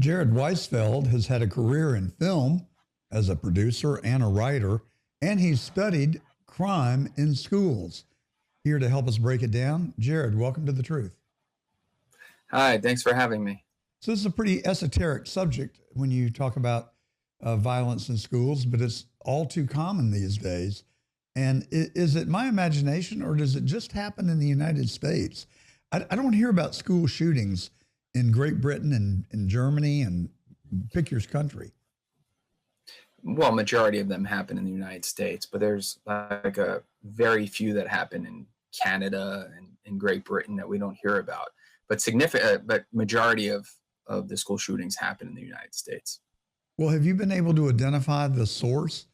Jarred Weisfeld has had a career in film as a producer and a writer, and he's studied crime in schools. Here to help us break it down, Jarred, welcome to The Truth. Hi, thanks for having me. So, this is a pretty esoteric subject when you talk about violence in schools, but it's all too common these days. And is it my imagination or does it just happen in the United States? I don't hear about school shootings in Great Britain and Germany and pick your country. Well, majority of them happen in the United States, but there's like a very few that happen in Canada and in Great Britain that we don't hear about. But but majority of the school shootings happen in the United States. Well, have you been able to identify the source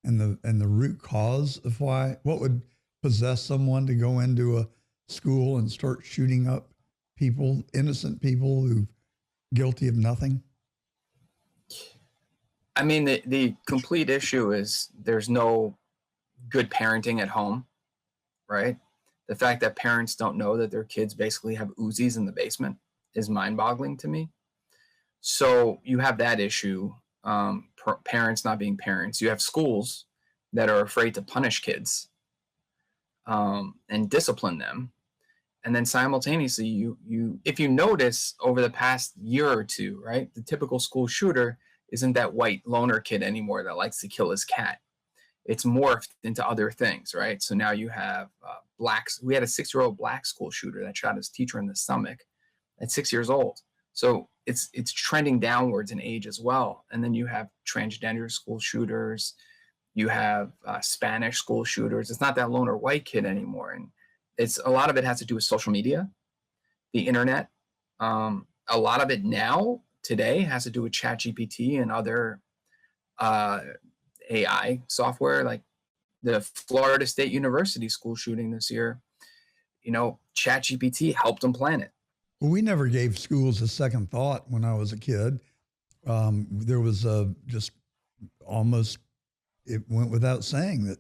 and the root cause of what would possess someone to go into a school and start shooting up people, innocent people who guilty of nothing? I mean, the complete issue is there's no good parenting at home, right? The fact that parents don't know that their kids basically have Uzis in the basement is mind-boggling to me. So you have that issue, parents not being parents. You have schools that are afraid to punish kids and discipline them. And then simultaneously, you if you notice over the past year or two, right, the typical school shooter isn't that white loner kid anymore that likes to kill his cat. It's morphed into other things, right? So now you have blacks. We had a 6-year-old black school shooter that shot his teacher in the stomach at 6 years old. So it's trending downwards in age as well. And then you have transgender school shooters. You have Spanish school shooters. It's not that loner white kid anymore. And it's a lot of it has to do with social media, the internet. A lot of it now today has to do with ChatGPT and other AI software, like the Florida State University school shooting this year. You know, ChatGPT helped them plan it. Well, we never gave schools a second thought when I was a kid. There was just almost, it went without saying that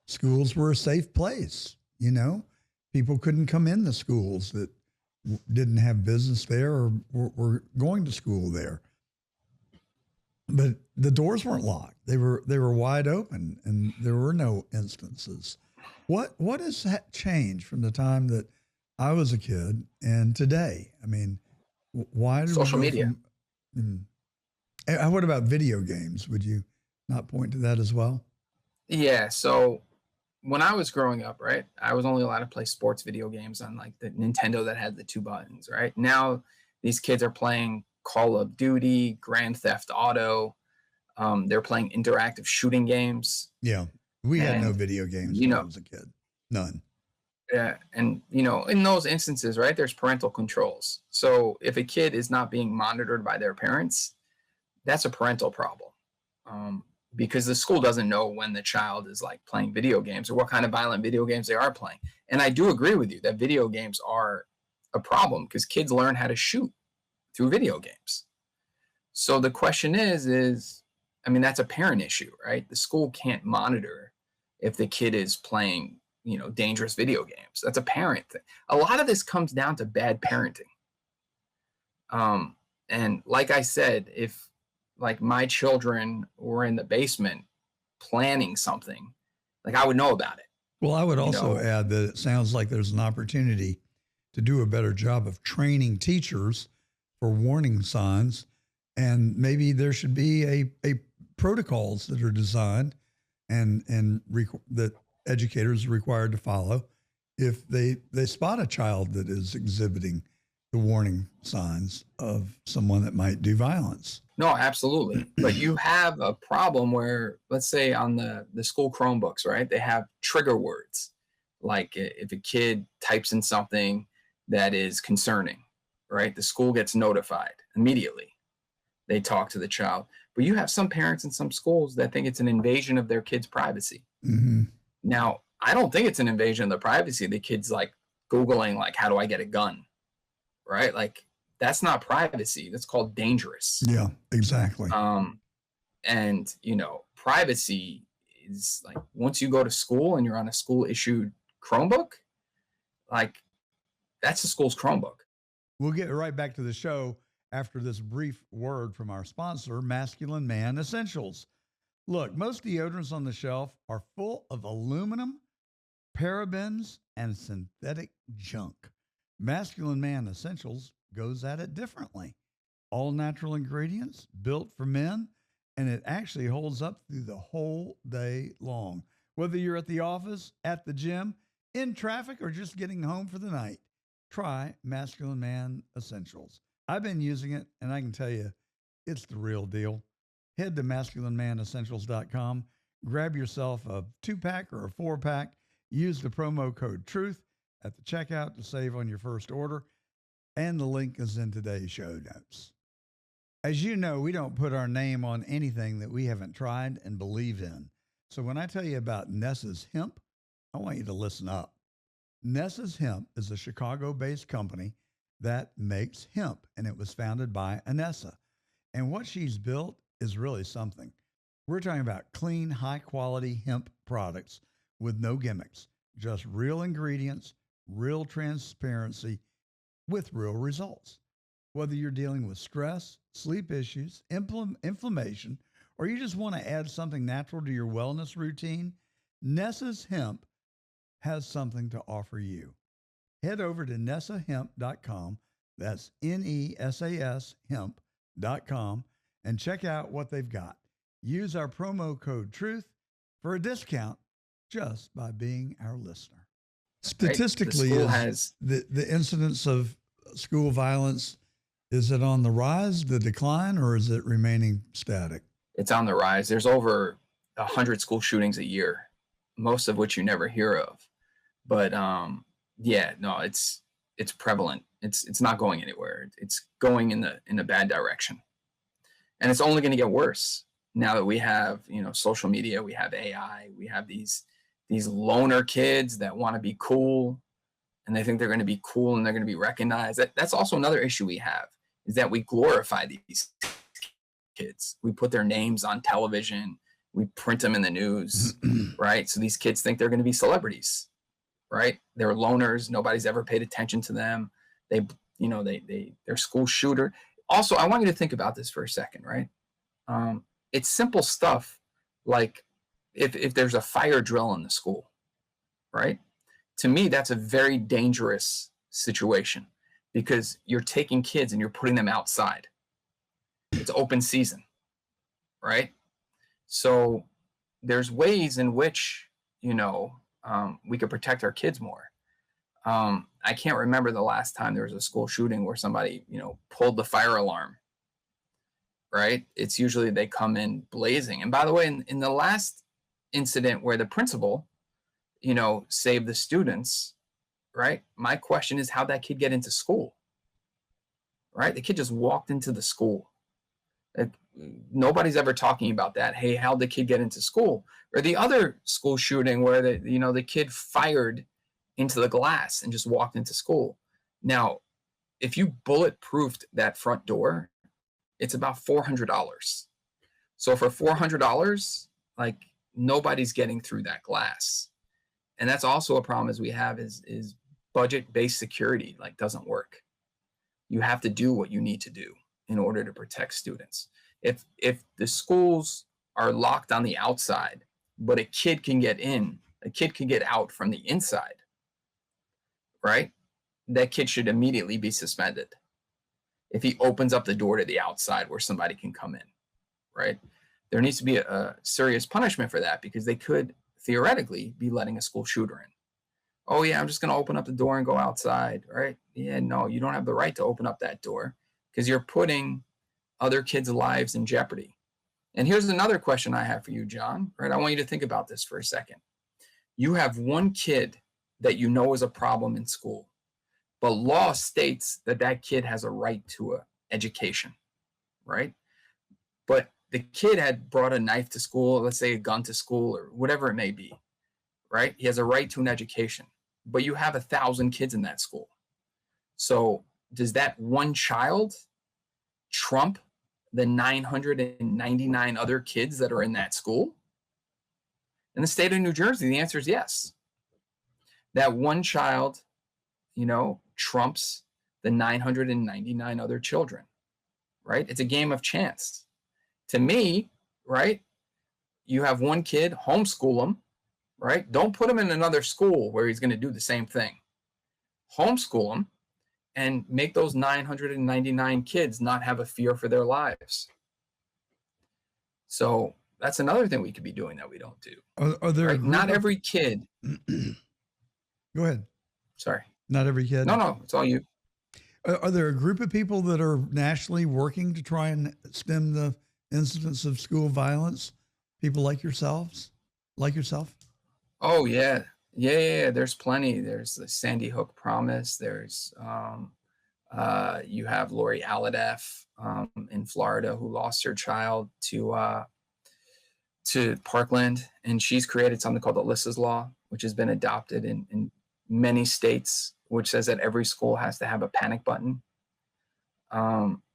schools were a safe place. You know, people couldn't come in the schools that didn't have business there or were going to school there. But the doors weren't locked. They were wide open, and there were no instances. What has changed from the time that I was a kid and today? I mean, why did social media? What about video games? Would you not point to that as well? Yeah. So when I was growing up, right, I was only allowed to play sports video games on like the Nintendo that had the 2 buttons, right? Now these kids are playing Call of Duty, Grand Theft Auto. They're playing interactive shooting games. Yeah. We had no video games when I was a kid. None. Yeah. And, you know, in those instances, right, there's parental controls. So if a kid is not being monitored by their parents, that's a parental problem. Because the school doesn't know when the child is like playing video games or what kind of violent video games they are playing. And I do agree with you that video games are a problem because kids learn how to shoot through video games. So the question is, I mean, that's a parent issue, right? The school can't monitor if the kid is playing, you know, dangerous video games. That's a parent thing. A lot of this comes down to bad parenting. And like I said, if like my children were in the basement planning something, like I would know about it. Well, I would also add that it sounds like there's an opportunity to do a better job of training teachers for warning signs. And maybe there should be a protocols that are designed and that educators are required to follow if they spot a child that is exhibiting the warning signs of someone that might do violence. No, absolutely. But you have a problem where, let's say on the school Chromebooks, right, they have trigger words. Like if a kid types in something that is concerning, right, the school gets notified immediately. They talk to the child. But you have some parents in some schools that think it's an invasion of their kid's privacy. Mm-hmm. Now, I don't think it's an invasion of the privacy. The kid's like Googling, like, how do I get a gun? Right? Like, that's not privacy. That's called dangerous. Yeah, exactly. And, you know, privacy is like once you go to school and you're on a school issued Chromebook, like that's the school's Chromebook. We'll get right back to the show after this brief word from our sponsor, Masculine Man Essentials. Look, most deodorants on the shelf are full of aluminum, parabens, and synthetic junk. Masculine Man Essentials goes at it differently. All natural ingredients, built for men, and it actually holds up through the whole day long. Whether you're at the office, at the gym, in traffic, or just getting home for the night, try Masculine Man Essentials. I've been using it, and I can tell you, it's the real deal. Head to masculinemanessentials.com, grab yourself a 2-pack or a 4-pack, use the promo code TRUTH at the checkout to save on your first order, and the link is in today's show notes. As you know, we don't put our name on anything that we haven't tried and believe in. So when I tell you about Nessa's Hemp, I want you to listen up. Nessa's Hemp is a Chicago-based company that makes hemp, and it was founded by Anessa. And what she's built is really something. We're talking about clean, high-quality hemp products with no gimmicks, just real ingredients, real transparency, with real results. Whether you're dealing with stress, sleep issues, inflammation, or you just want to add something natural to your wellness routine, Nessa's Hemp has something to offer you. Head over to nessahemp.com, that's Nesas hemp.com, and check out what they've got. Use our promo code TRUTH for a discount just by being our listener. Statistically, has the incidence of school violence, is it on the rise, the decline, or is it remaining static? It's on the rise. There's over 100 school shootings a year, most of which you never hear of. But yeah, no, it's prevalent. It's not going anywhere. It's going in a bad direction, and it's only going to get worse now that we have social media, we have AI, we have these loner kids that want to be cool, and they think they're going to be cool and they're going to be recognized. That's also another issue we have, is that we glorify these kids. We put their names on television, we print them in the news, right? So these kids think they're going to be celebrities, right? They're loners. Nobody's ever paid attention to them. They're school shooter. Also, I want you to think about this for a second, right? It's simple stuff like if there's a fire drill in the school, right? To me, that's a very dangerous situation because you're taking kids and you're putting them outside. It's open season, right? So there's ways in which, we could protect our kids more. I can't remember the last time there was a school shooting where somebody, pulled the fire alarm, right? It's usually they come in blazing. And by the way, in the last incident where the principal, saved the students, right? My question is, how'd that kid get into school, right? The kid just walked into the school. Nobody's ever talking about that. Hey, how'd the kid get into school? Or the other school shooting where the kid fired into the glass and just walked into school. Now, if you bulletproofed that front door, it's about $400. So for $400, like, nobody's getting through that glass. And that's also a problem as we have is budget-based security, like, doesn't work. You have to do what you need to do in order to protect students. If the schools are locked on the outside, but a kid can get in, a kid can get out from the inside, right? That kid should immediately be suspended if he opens up the door to the outside where somebody can come in, right? There needs to be a serious punishment for that because they could theoretically be letting a school shooter in. Oh yeah, I'm just going to open up the door and go outside, right? Yeah, no, you don't have the right to open up that door because you're putting other kids' lives in jeopardy. And here's another question I have for you, John, right? I want you to think about this for a second. You have one kid that you know is a problem in school, but law states that that kid has a right to an education, right? But the kid had brought a knife to school, let's say a gun to school or whatever it may be, right? He has a right to an education, but you have 1,000 kids in that school. So does that one child trump the 999 other kids that are in that school? In the state of New Jersey, the answer is yes. That one child, trumps the 999 other children. right? It's a game of chance. To me, right? You have one kid, homeschool him, right? Don't put him in another school where he's going to do the same thing. Homeschool him and make those 999 kids not have a fear for their lives. So that's another thing we could be doing that we don't do. Are there right? Not every kid. Go ahead. Sorry. Not every kid. No, it's all you. Are there a group of people that are nationally working to try and stem the incidence of school violence? People like yourself? Oh yeah. There's plenty. There's the Sandy Hook Promise. There's you have Lori Alhadeff in Florida who lost her child to Parkland, and she's created something called Alyssa's Law, which has been adopted in many states, which says that every school has to have a panic button.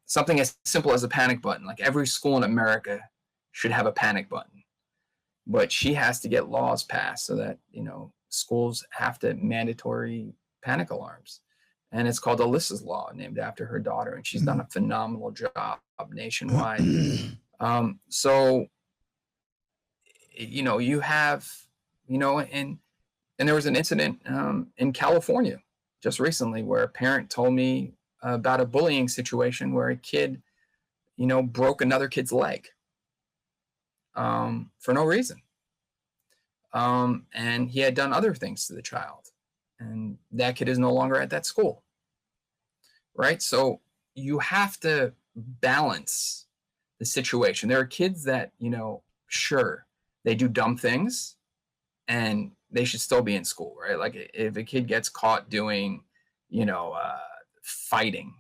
Something as simple as a panic button. Like every school in America should have a panic button, but she has to get laws passed so that, schools have to mandatory panic alarms. And it's called Alyssa's Law, named after her daughter. And she's done a phenomenal job nationwide. So, you have, and there was an incident in California just recently where a parent told me about a bullying situation where a kid, broke another kid's leg for no reason. And he had done other things to the child, and that kid is no longer at that school. Right. So you have to balance the situation. There are kids that, sure, they do dumb things and they should still be in school, right? Like if a kid gets caught doing, fighting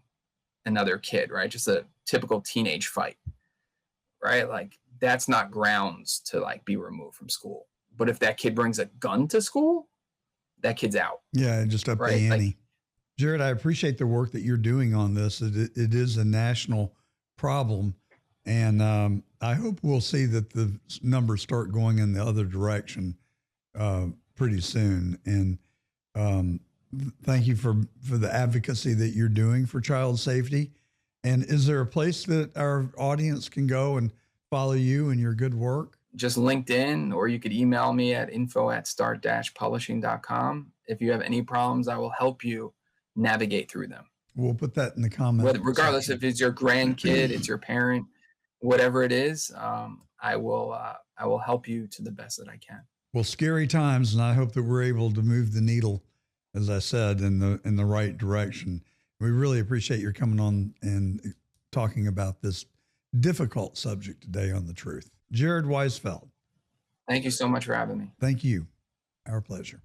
another kid, right? Just a typical teenage fight, right? Like that's not grounds to be removed from school. But if that kid brings a gun to school, that kid's out. Yeah, just up the ante. Jarred, I appreciate the work that you're doing on this. It is a national problem, and I hope we'll see that the numbers start going in the other direction pretty soon. And thank you for the advocacy that you're doing for child safety. And is there a place that our audience can go and follow you and your good work? Just LinkedIn, or you could email me at info@start-publishing.com. If you have any problems, I will help you navigate through them. We'll put that in the comments. Regardless if it's your grandkid, it's your parent, whatever it is, I will help you to the best that I can. Well, scary times, and I hope that we're able to move the needle, as I said, in the right direction. We really appreciate your coming on and talking about this difficult subject today on The Truth. Jarred Weisfeld. Thank you so much for having me. Thank you. Our pleasure.